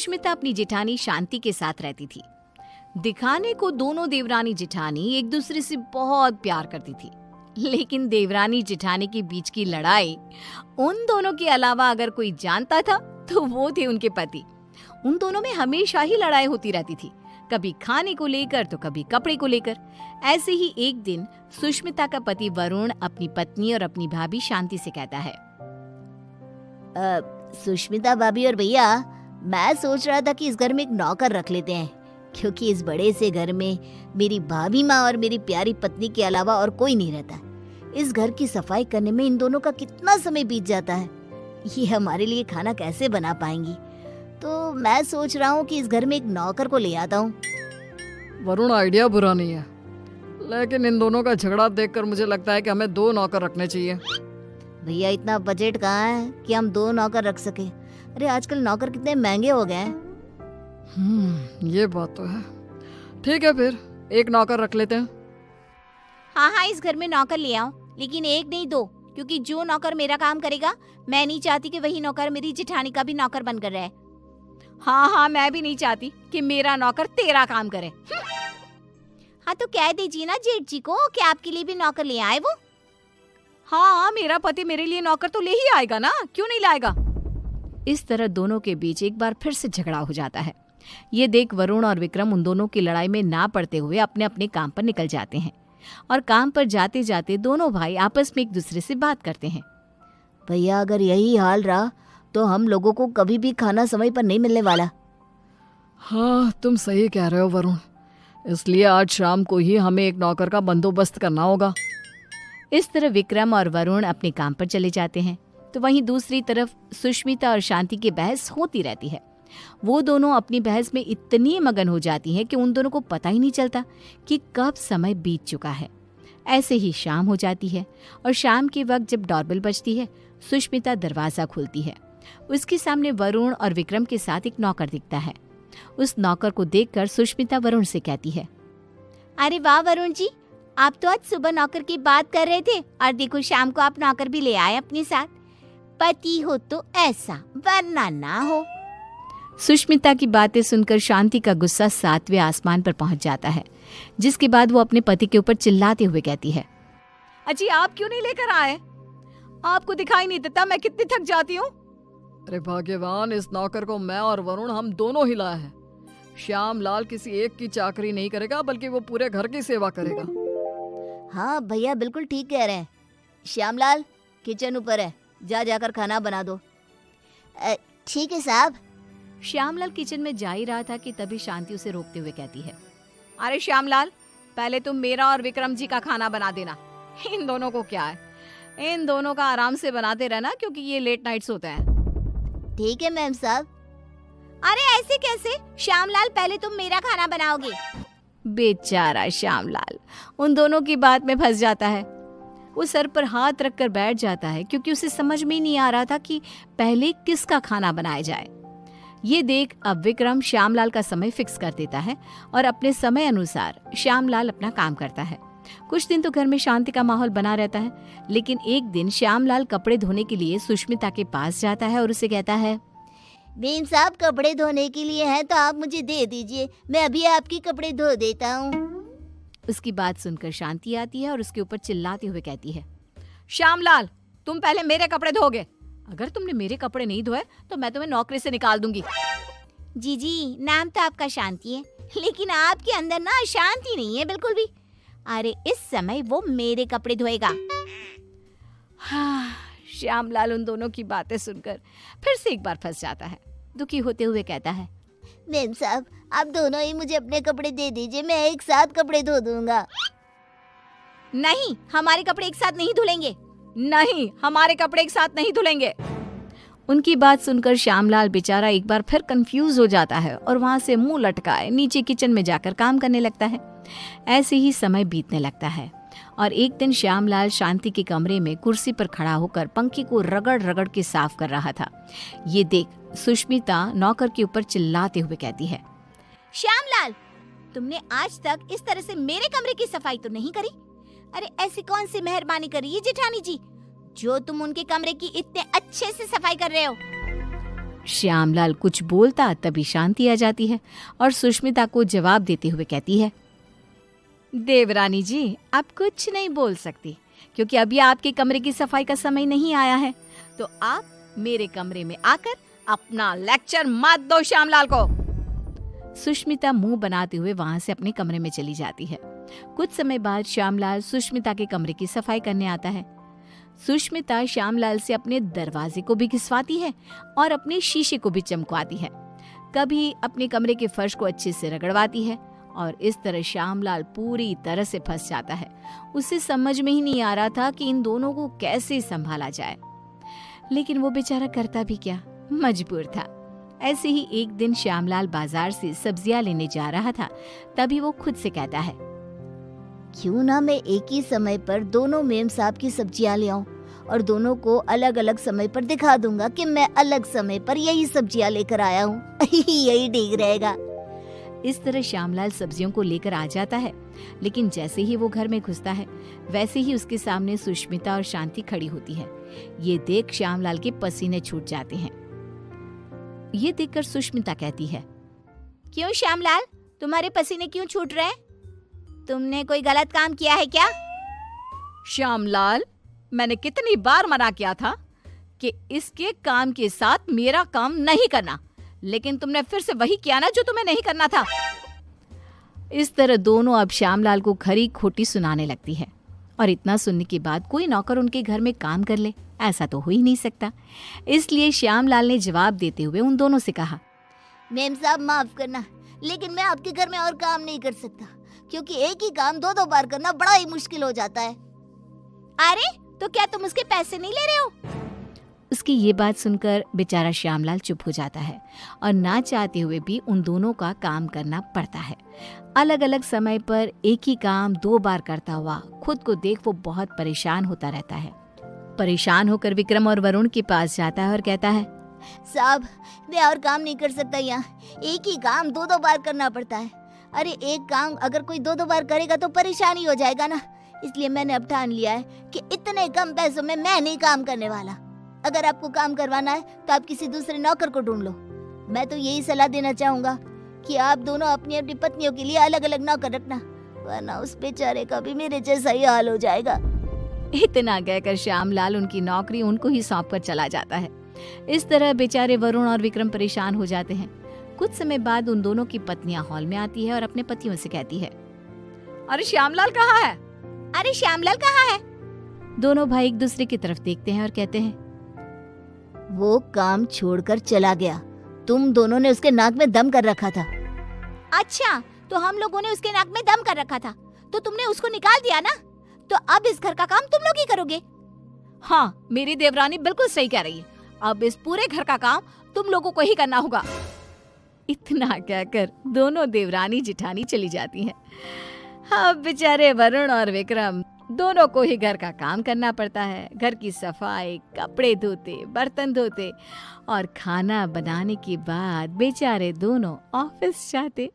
सुष्मिता अपनी जेठानी शांति के साथ रहती थी। दिखाने को दोनों देवरानी जेठानी एक दूसरे से बहुत प्यार करती थी, लेकिन देवरानी जेठानी के बीच की लड़ाई उन दोनों के अलावा अगर कोई जानता था तो वो थे उनके पति। उन दोनों में हमेशा ही लड़ाई होती रहती थी, कभी खाने को लेकर तो कभी कपड़े को लेकर। ऐसे ही एक दिन सुष्मिता का पति वरुण अपनी पत्नी और अपनी भाभी शांति से कहता है, सुष्मिता भाभी और भैया, मैं सोच रहा था कि इस घर में एक नौकर रख लेते हैं, क्योंकि इस बड़े से घर में मेरी भाभी माँ और मेरी प्यारी पत्नी के अलावा और कोई नहीं रहता। इस घर की सफाई करने में इन दोनों का कितना समय बीत जाता है, ये हमारे लिए खाना कैसे बना पाएंगी। तो मैं सोच रहा हूँ कि इस घर में एक नौकर को ले आता हूँ। वरुण, आइडिया बुरा नहीं है, लेकिन इन दोनों का झगड़ा देखकर मुझे लगता है कि हमें 2 नौकर रखने चाहिए। भैया, इतना बजट कहाँ है कि हम 2 नौकर रख सके। अरे आजकल नौकर कितने महंगे हो गए हैं। ये बात तो है। ठीक है, फिर 1 नौकर रख लेते हैं। हाँ, इस घर में नौकर ले आओ, लेकिन 1 नहीं 2, क्योंकि जो नौकर मेरा काम करेगा, मैं नहीं चाहती कि वही नौकर मेरी जेठानी का भी नौकर बनकर रहे। हाँ, मैं भी नहीं चाहती कि मेरा नौकर तेरा काम करे। हाँ, तो कह दीजिए ना जेठ जी को कि आपके लिए भी नौकर ले आए वो। हाँ, मेरा पति मेरे लिए नौकर तो ले ही आएगा ना, क्यों नहीं लाएगा। इस तरह दोनों के बीच एक बार फिर से झगड़ा हो जाता है। ये देख वरुण और विक्रम उन दोनों की लड़ाई में ना पड़ते हुए अपने अपने काम पर निकल जाते हैं, और काम पर जाते जाते दोनों भाई आपस में एक दूसरे से बात करते हैं। भैया, अगर यही हाल रहा तो हम लोगों को कभी भी खाना समय पर नहीं मिलने वाला। हाँ, तुम सही कह रहे हो वरुण, इसलिए आज शाम को ही हमें एक नौकर का बंदोबस्त करना होगा। इस तरह विक्रम और वरुण अपने काम पर चले जाते हैं, तो वहीं दूसरी तरफ सुष्मिता और शांति की बहस होती रहती है। वो दोनों अपनी बहस में इतनी मगन हो जाती हैं कि उन दोनों को पता ही नहीं चलता कि कब समय बीत चुका है। ऐसे ही शाम हो जाती है, और शाम के वक्त जब डोरबेल बजती है, सुष्मिता दरवाजा खोलती है। उसके सामने वरुण और विक्रम के साथ एक नौकर दिखता है। उस नौकर को देखकर सुष्मिता वरुण से कहती है, अरे वाह वरुण जी, आप तो आज सुबह नौकर की बात कर रहे थे, और देखो शाम को आप नौकर भी ले आए अपने साथ। पति हो तो ऐसा, वरना ना हो। सुष्मिता की बातें सुनकर शांति का गुस्सा 7वें आसमान पर पहुंच जाता है, जिसके बाद वो अपने पति के ऊपर चिल्लाते हुए कहती है, अजी आप क्यों नहीं लेकर आए? आपको दिखाई नहीं देता मैं कितनी थक जाती हूँ? अरे भाग्यवान, इस नौकर को मैं और वरुण हम दोनों ही लाए हैं। श्याम लाल किसी एक की चाकरी नहीं करेगा, बल्कि वो पूरे घर की सेवा करेगा। हाँ भैया, बिल्कुल ठीक कह रहे हैं। श्यामलाल, किचन ऊपर है, जाकर खाना बना दो। ठीक है साहब। श्यामलाल किचन में जा ही रहा था कि तभी शांति उसे रोकते हुए कहती है, अरे श्यामलाल, पहले तुम मेरा और विक्रम जी का खाना बना देना। इन दोनों को क्या है, इन दोनों का आराम से बनाते रहना, क्योंकि ये लेट नाइट्स होते हैं। ठीक है मैम साहब। अरे ऐसे कैसे? श्यामलाल, पहले तुम मेरा खाना बनाओगे। बेचारा श्यामलाल उन दोनों की बात में फंस जाता है। वो सर पर हाथ रखकर बैठ जाता है, क्योंकि उसे समझ में ही नहीं आ रहा था कि पहले किसका खाना बनाया जाए। ये देख अब विक्रम श्यामलाल का समय फिक्स कर देता है, और अपने समय अनुसार श्यामलाल अपना काम करता है। कुछ दिन तो घर में शांति का माहौल बना रहता है, लेकिन एक दिन श्यामलाल कपड़े धोने के लिए सुष्मिता के पास जाता है और उसे कहता है, बीन साहब, कपड़े धोने के लिए हैं तो आप मुझे दे दीजिए, मैं अभी आपके कपड़े धो देता हूँ। उसकी बात सुनकर शांति आती है और उसके ऊपर चिल्लाते हुए कहती है, श्यामलाल, तुम पहले मेरे कपड़े धोगे। अगर तुमने मेरे कपड़े नहीं धोए तो मैं तुम्हें नौकरी से निकाल दूंगी। जी, नाम तो आपका शांति है, लेकिन आपके अंदर ना शांति नहीं है बिल्कुल भी। अरे इस समय वो मेरे कपड़े धोएगा। हाँ, श्यामलाल उन दोनों की बातें सुनकर फिर से एक बार फंस जाता है। दुखी होते हुए कहता है, मैम साहब, आप दोनों ही मुझे अपने कपड़े दे दीजिए, मैं एक साथ कपड़े धो दूंगा। नहीं, हमारे कपड़े एक साथ नहीं धुलेंगे। नहीं, हमारे कपड़े एक साथ नहीं धुलेंगे। उनकी बात सुनकर श्यामलाल बेचारा एक बार फिर कंफ्यूज हो जाता है और वहां से मुंह लटकाए नीचे किचन में जाकर काम करने लगता है। ऐसे ही समय बीतने लगता है, और एक दिन श्यामलाल शांति के कमरे में कुर्सी पर खड़ा होकर पंखे को रगड़ रगड़ के साफ कर रहा था। ये देख सुष्मिता नौकर के ऊपर चिल्लाते हुए कहती है, श्यामलाल, तुमने आज तक इस तरह से मेरे कमरे की सफाई तो नहीं करी। अरे ऐसी कौन सी मेहरबानी करी है जेठानी जी, जो तुम उनके कमरे की इतने अच्छे से सफाई कर रहे हो? श्यामलाल कुछ बोलता तभी शांति आ जाती है और सुष्मिता को जवाब देते हुए कहती है, देवरानी जी, आप कुछ नहीं बोल सकती क्योंकि अभी आपके कमरे की सफाई का समय नहीं आया है। तो आप मेरे कमरे में आकर अपना लेक्चर मत दो श्यामलाल को। सुष्मिता मुंह बनाते हुए वहां से अपने कमरे में चली जाती है। कुछ समय बाद श्यामलाल सुष्मिता के कमरे की सफाई करने आता है। सुष्मिता श्यामलाल से अपने दरवाजे को भी घिसवाती है और अपने शीशे को भी चमकवाती है। कभी अपने कमरे के फर्श को अच्छे से रगड़वाती है और इस तरह श्यामलाल पूरी तरह से फंस जाता है। उसे समझ में ही नहीं आ रहा था कि इन दोनों को कैसे संभाला जाए, लेकिन वो बेचारा करता भी क्या, मजबूर था। ऐसे ही एक दिन श्यामलाल बाजार से सब्जियां लेने जा रहा था, तभी वो खुद से कहता है, क्यों ना मैं एक ही समय पर दोनों मेम साहब की सब्जियां ले आऊं और दोनों को अलग अलग समय पर दिखा दूंगा कि मैं अलग समय पर यही सब्जियां लेकर आया हूँ। यही ठीक रहेगा। इस तरह श्यामलाल सब्जियों को लेकर आ जाता है, लेकिन जैसे ही वो घर में घुसता है वैसे ही उसके सामने सुष्मिता और शांति खड़ी होती है। ये देख श्यामलाल के पसीने छूट जाते हैं। ये देखकर सुष्मिता कहती है, क्यों श्यामलाल, तुम्हारे पसीने क्यों छूट रहे हैं? तुमने कोई गलत काम किया है क्या? श्यामलाल, मैंने कितनी बार मना किया था कि इसके काम के साथ मेरा काम नहीं करना, लेकिन तुमने फिर से वही किया ना जो तुम्हें नहीं करना था। इस तरह दोनों अब श्यामलाल को खरी खोटी सुनाने लगती है और इतना सुनने के बाद कोई नौकर उनके घर में काम कर ले, ऐसा तो हो ही नहीं सकता। इसलिए श्यामलाल ने जवाब देते हुए उन दोनों से कहा, मेम साहब माफ करना, लेकिन मैं आपके घर में और काम नहीं कर सकता क्योंकि एक ही काम दो बार करना बड़ा ही मुश्किल हो जाता है। अरे तो क्या तुम उसके पैसे नहीं ले रहे हो? उसकी ये बात सुनकर बेचारा श्यामलाल चुप हो जाता है और ना चाहते हुए भी उन दोनों का काम करना पड़ता है। अलग अलग समय पर एक ही काम 2 बार करता हुआ खुद को देख वो बहुत परेशान होता रहता है। परेशान होकर विक्रम और वरुण के पास जाता है और कहता है, साहब मैं और काम नहीं कर सकता, यहाँ एक ही काम 2 बार करना पड़ता है। अरे एक काम अगर कोई 2 बार करेगा तो परेशानी हो जाएगा ना, इसलिए मैंने अब ठान लिया है कि इतने कम पैसों में मैं नहीं काम करने वाला। अगर आपको काम करवाना है तो आप किसी दूसरे नौकर को ढूंढ लो। मैं तो यही सलाह देना चाहूंगा कि आप दोनों अपनी अपनी पत्नियों के लिए अलग अलग नौकर रखना, वरना उस बेचारे का भी मेरे जैसा ही हाल हो जाएगा। इतना कहकर श्यामलाल उनकी नौकरी उनको ही सौंप कर चला जाता है। इस तरह बेचारे वरुण और विक्रम परेशान हो जाते हैं। कुछ समय बाद उन दोनों की पत्नियां हॉल में आती है और अपने पतियों से कहती है, अरे श्यामलाल कहाँ है? अरे श्यामलाल कहाँ है? दोनों भाई एक दूसरे की तरफ देखते हैं और कहते हैं, वो काम छोड़कर चला गया। तुम दोनों ने उसके नाक में दम कर रखा था। अच्छा, तो हम लोगों ने उसके नाक में दम कर रखा था तो तुमने उसको निकाल दिया ना, तो अब इस घर का काम तुम लोग ही करोगे। हाँ, मेरी देवरानी बिल्कुल सही कह रही है, अब इस पूरे घर का काम तुम लोगों को ही करना होगा। इतना कहकर दोनों देवरानी जिठानी चली जाती हैं। अब बेचारे वरुण और विक्रम दोनों को ही घर का काम करना पड़ता है। घर की सफाई, कपड़े धोते, बर्तन धोते और खाना बनाने के बाद बेचारे दोनों ऑफिस जाते।